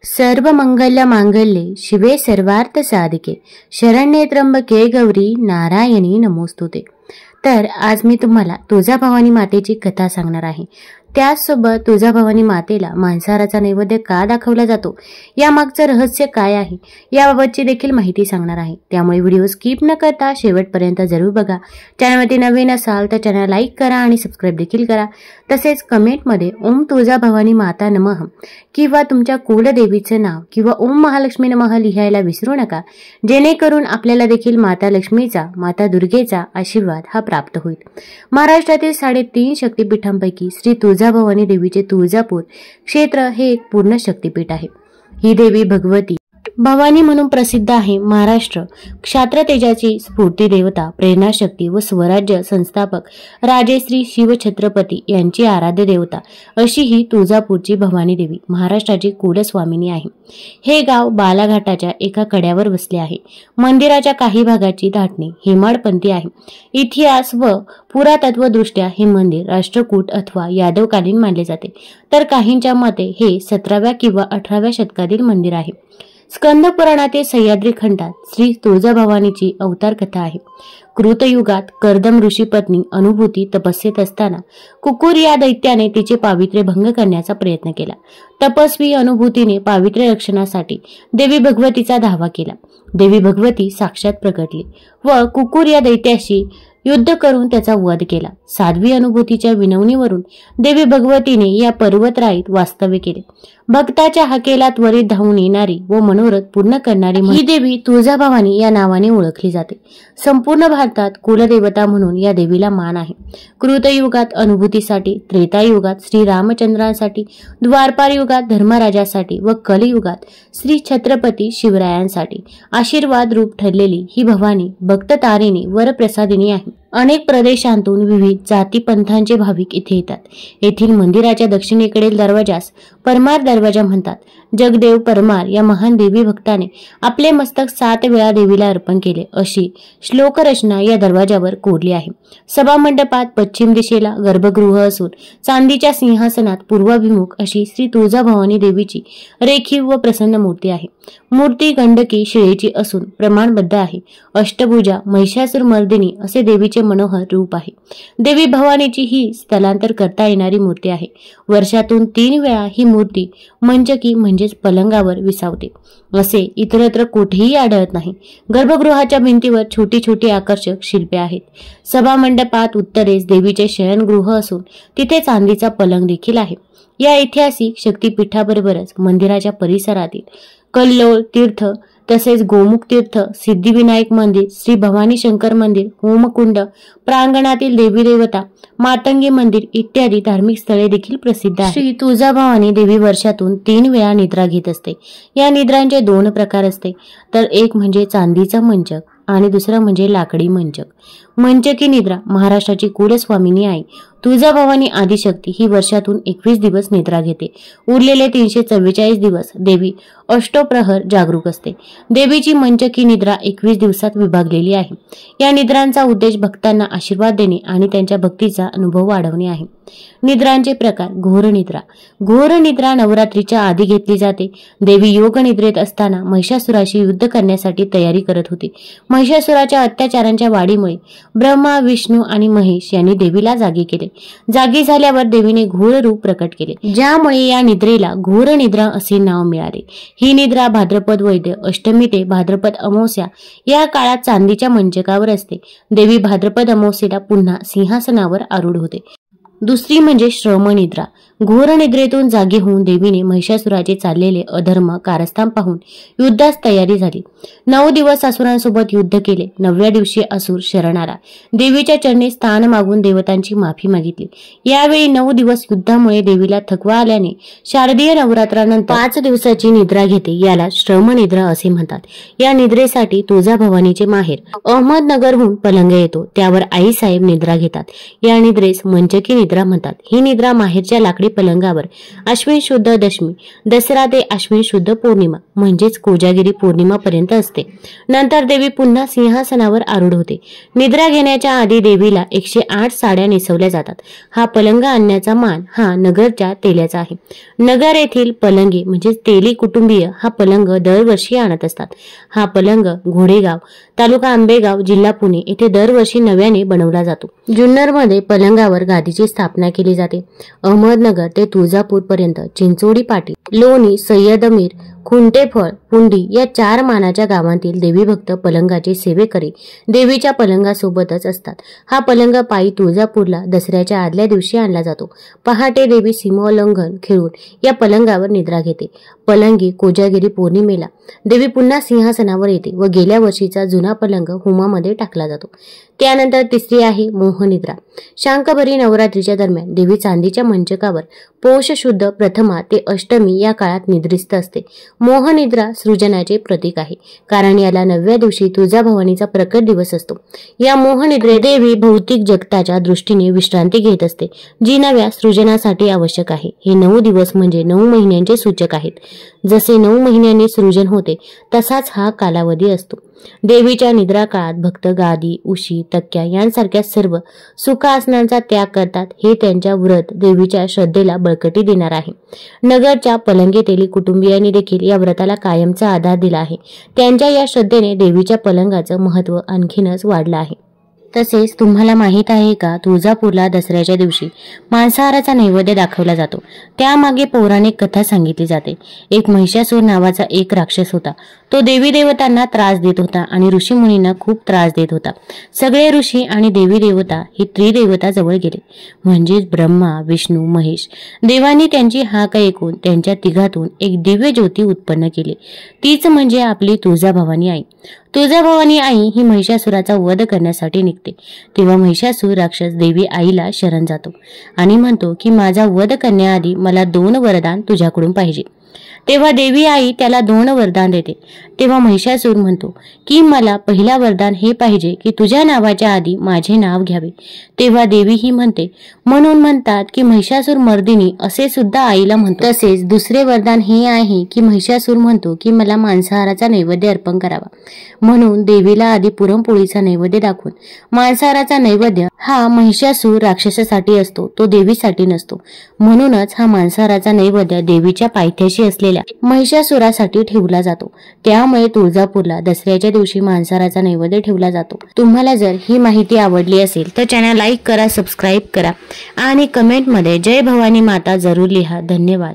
सर्व मंगल मांगल्ये शिवे सर्वार्थ साधिके शरण्ये त्र्यंबके गौरी नारायणी नमोस्तुते। तर आज मी तुम्हाला तुळजाभवानी मातेची कथा सांगणार आहे। त्याचसोबत तुळजाभवानी मातेला मांसाहाराचा नैवेद्य का दाखवला जातो, या मागचं रहस्य काय आहे याबाबतची देखील माहिती सांगणार आहे। त्यामुळे व्हिडिओ स्किप न करता शेवटपर्यंत जरूर बघा। चॅनलवरती नवीन असाल तर चॅनल लाईक करा आणि सबस्क्राइब देखील करा। तसेच कमेंटमध्ये ओम तुळजाभवानी माता नमः किंवा तुमच्या कुलदेवीचं नाव किंवा ओम महालक्ष्मी नमः लिहायला विसरू नका, जेणेकरून आपल्याला देखील माता लक्ष्मीचा, माता दुर्गेचा आशीर्वाद हा प्राप्त होईल। महाराष्ट्रातील 3.5 शक्तिपीठांपैकी श्री तुळजाभवानी देवीचे तुळजापूर क्षेत्र हे एक पूर्ण शक्तिपीठ आहे। ही देवी भगवती भवानी म्हणून प्रसिद्ध आहे। महाराष्ट्र क्षात्रतेजाची स्फूर्ती देवता, प्रेरणाशक्ती व स्वराज्य संस्थापक राजे श्री शिवछत्रपती यांची आराध्य देवता अशी ही तुळजापूरची भवानी देवी महाराष्ट्राची कुलस्वामिनी आहे। हे गाव बालाघाटाच्या एका कड्यावर वसले आहे। मंदिराच्या काही भागाची धाटणी हेमाडपंथी आहे। इतिहास व पुरातत्वदृष्ट्या हे मंदिर राष्ट्रकूट अथवा यादवकालीन मानले जाते, तर काहींच्या मते हे 17व्या किंवा 18व्या शतकातील मंदिर आहे। स्कंद पुराणातील सह्याद्री खंडात श्री तुळजाभवानीची अवतार कथा आहे। कृतयुगात कर्दम ऋषी पत्नी अनुभूती तपस्येत असताना कुकुर या दैत्याने तिचे पावित्र्य भंग करण्याचा प्रयत्न केला। तपस्वी अनुभूतीने पावित्र्य रक्षणासाठी देवी भगवतीचा धावा केला। देवी भगवती साक्षात प्रकटली व कुकुर या दैत्याशी युद्ध करून त्याचा वध केला। साध्वी अनुभूतीच्या विनवणीवरून देवी भगवतीने या पर्वतराईत वास्तव्य केले। भक्ताच्या हाकेला त्वरित धावून येणारी व मनोरथ पूर्ण करणारी ही देवी तुळजाभवानी या नावाने ओळखली जाते। संपूर्ण भारतात कुलदेवता म्हणून या देवीला मान आहे। कृतयुगात अनुभूतीसाठी, त्रेतायुगात श्री रामचंद्रांसाठी, द्वापार युगात धर्मराजासाठी व कलियुगात श्री छत्रपती शिवरायांसाठी आशीर्वाद रूप ठरलेली ही भवानी भक्ततारिणी वरप्रसादिनी आहे। अनेक प्रदेशांतून विविध जाती पंथांचे भाविक इथे येतात। येथील मंदिराच्या दक्षिणेकडील दरवाजास परमार दरवाजा म्हणतात। जगदेव परमार या महान देवी भक्ताने आपले मस्तक 7 वेळा देवीला अर्पण केले अशी श्लोकरचना या दरवाजावर कोरली आहे। सभामंडपात पश्चिम दिशेला गर्भगृह असून चांदीच्या सिंहासनात पूर्वाभिमुख अशी श्री तुळजाभवानी देवीची रेखीव व प्रसन्न मूर्ती आहे। मूर्ती गंडकी शिळेची असून प्रमाणबद्ध आहे। अष्टभुजा महिषासुर मर्दिनी असे देवीचे मनोहर रूप आहे। देवी भवानीची ही स्थलांतर करता येणारी मूर्ती आहे। वर्षातून 3 वेळा ही मूर्ती मंचकी म्हणजेच पलंगावर विसावते, असे इतरत्र कुठेही आढळत नाही। गर्भगृहाच्या भिंतीवर छोटी छोटी आकर्षक शिल्पे आहेत। सभामंडपात उत्तरेस देवीचे शयनगृह असून तिथे चांदीचा पलंग देखील आहे। या ऐतिहासिक शक्तिपीठाबरोबरच मंदिराच्या परिसरातील कल्लोळ तीर्थ, तसेच गोमुख तीर्थ, सिद्धिविनायक मंदिर, श्री भवानी शंकर मंदिर, होमकुंड, प्रांगणातील देवी देवता, मातंगी मंदिर इत्यादी धार्मिक स्थळे देखील प्रसिद्ध आहेत। श्री तुळजाभवानी देवी वर्षातून 3 वेळा निद्रा घेत असते। या निद्रांचे 2 प्रकार असते, तर एक म्हणजे चांदीचा मंचक आणि दुसरा म्हणजे लाकडी मंचक। मंचकी निद्रा महाराष्ट्राची कुलस्वामिनी आई तुळजाभवानी आदिशक्ती ही वर्षातून 21 दिवस निद्रा घेते। उरलेले 344 दिवस देवी अष्टप्रहर जागरूक असते। देवीची मंचकी निद्रा 21 दिवसात विभागलेली आहे। या निद्रांचा उद्देश भक्तांना आशीर्वाद देणे आणि त्यांच्या भक्तीचा अनुभव वाढवणे आहे। निद्रांचे प्रकार: घोर निद्रा। घोर निद्रा नवरात्रीच्या आधी घेतली जाते। देवी योग निद्रेत असताना महिषासुराशी युद्ध करण्यासाठी तयारी करत होती। महिषासुराच्या अत्याचारांच्या वाढीमुळे ब्रह्मा, विष्णू आणि महेश यांनी देवीला जागी केले। जागी झाल्यावर देवीने घोर रूप प्रकट केले, ज्यामुळे या निद्रेला घोर निद्रा असे नाव मिळाले। ही निद्रा भाद्रपद वैद्य अष्टमी ते भाद्रपद अमावस्या या काळात चांदीच्या मंचकावर असते। देवी भाद्रपद अमावस्येला पुन्हा सिंहासनावर आरूढ होते। दुसरी म्हणजे श्रम निद्रा। घोर निद्रेतून जागी होऊन देवीने महिषासुराचे चाललेले अधर्म कारस्थान पाहून युद्धास तयारी झाली। 9 दिवस असुरांसोबत युद्ध केले। 9व्या दिवशी असुर शरण आला। देवीच्या चरणी स्थान मागून देवतांची माफी मागितली। यावेळी 9 दिवस युद्धामुळे देवीला थकवा आल्याने शारदीय नवरात्रानंतर 5 दिवसाची निद्रा घेते, याला श्रम निद्रा असे म्हणतात। या निद्रेसाठी तुळजाभवानीचे माहेर अहमदनगरहून पलंग येतो, त्यावर आईसाहेब निद्रा घेतात। या निद्रेस मंचकी निद्रा म्हणतात। ही निद्रा माहेरच्या लाकडी लाकडी पलंगावर अश्विन शुद्ध दशमी दसरा ते अश्विन शुद्ध पौर्णिमा म्हणजेच कोजागिरी पौर्णिमा पर्यंत असते. नंतर देवी पुन्हा सिंहासनावर आरूढ होते. निद्रा घेण्याच्या आधी देवीला 108 साड्या नेसवल्या जातात. हा पलंग आणण्याचा मान हा नगरच्या तेल्याचा आहे. नगर येथील पलंगी म्हणजे तेली कुटुंबीय हा पलंग दरवर्षी आणत असतात. हा पलंग घोडेगाव तालुका आंबेगाव जिल्हा पुणे येथे दरवर्षी नव्याने बनवला जातो. जुन्नरमध्ये पलंगावर गादीची स्थापना केली जाते. अहमदनगर ते तुळजापूर पर्यंत चिंचोडी पाटी लोणी सय्यदमीर खुंटेफळ पुंडी या 4 मानाच्या गावांतील देवी भक्त पलंगाची सेवेकरी देवीच्या पलंगासोबतच असतात. हा पलंग पायी तुळजापूरला दसऱ्याच्या आदल्या दिवशी आणला जातो. पहाटे देवी सीमोल्लंघन खेळून या पलंगावर निद्रा घेते. पलंगी कोजागिरी पौर्णिमेला देवी पुन्हा सिंहासनावर येते व गेल्या वर्षीचा जुना पलंग होमामध्ये टाकला जातो. त्यानंतर तिसरी आहे मोहनिद्रा. शांकभरी नवरात्रीच्या दरम्यान देवी चांदीच्या मंचकावर पौष शुद्ध प्रथमा ते अष्टमी या काळात निद्रिस्त असते. मोहनिद्रा सृजनाचे प्रतीक आहे, कारण याला 9व्या दिवशी तुळजाभवानीचा प्रकट दिवस असतो. या मोहनिद्रेत देवी भौतिक जगताच्या दृष्टीने विश्रांती घेत असते, जी नव्या सृजनासाठी आवश्यक आहे. हे 9 दिवस म्हणजे 9 महिन्यांचे सूचक आहेत. जसे 9 महिन्यांनी सृजन होते तसाच हा कालावधी असतो. देवीच्या निद्रा काळात भक्त गादी उशी तक्क्या यांसारख्या सर्व सुखासनांचा त्याग करतात. हे त्यांच्या व्रत देवीच्या श्रद्धेला बळकटी देणार आहे. नगरच्या पलंगे तेली कुटुंबियांनी देखील या व्रताला कायमचा आधार दिला आहे. त्यांच्या या श्रद्धेने देवीच्या पलंगाचं महत्त्व आणखीनच वाढलं आहे. तसेच तुम्हाला माहित आहे का, तुळजापूरला दसऱ्याच्या दिवशी मांसाहाराचा नैवेद्य दाखवला जातो. त्यामागे पौराणिक कथा सांगितली जाते. एक महिषासूर नावाचा एक राक्षस होता. तो देवी देवतांना त्रास देत होता आणि ऋषी मुनींना खूप त्रास देत होता. सगळे ऋषी आणि देवी देवता ही त्रिदेवता जवळ गेले, म्हणजेच ब्रह्मा विष्णू महेश. देवांनी त्यांची हाक ऐकून त्यांच्या तिघातून एक दिव्य ज्योती उत्पन्न केली. तीच म्हणजे आपली तुळजाभवानी आई. तुळजाभवानी आई ही महिषासुराचा वध करण्यासाठी निघते. तेव्हा महिषासूर राक्षस देवी आईला शरण जातो आणि म्हणतो की माझा वध करण्याआधी मला 2 वरदान तुझ्याकडून पाहिजे. तेव्हा देवी आई त्याला 2 वरदान देते. तेव्हा महिषासूर म्हणतो की मला पहिला वरदान हे पाहिजे की तुझ्या नावाच्या आधी माझे नाव घ्यावे. तेव्हा देवी ही म्हणते, म्हणून म्हणतात की महिषासूर मर्दिनी असे सुद्धा आईला म्हणतो. तसेच दुसरे वरदान हे आहे की महिषासूर म्हणतो की मला मांसाहाराचा नैवेद्य अर्पण करावा. म्हणून देवीला आधी पुरणपोळीचा नैवेद्य दाखवून मांसाहाराचा नैवेद्य हा महिषासूर राक्षसासाठी असतो, तो देवीसाठी नसतो. म्हणूनच हा मांसाहाराचा नैवेद्य देवीच्या पायथ्याशी असलेल्या महिषासुरासाठी ठेवला जातो. त्यामुळे तुळजापूरला दसऱ्याच्या दिवशी मांसाहाराचा नैवेद्य ठेवला जातो. तुम्हाला जर ही माहिती आवडली असेल तर चॅनल लाईक करा, सबस्क्राईब करा आणि कमेंटमध्ये जय भवानी माता जरूर लिहा. धन्यवाद.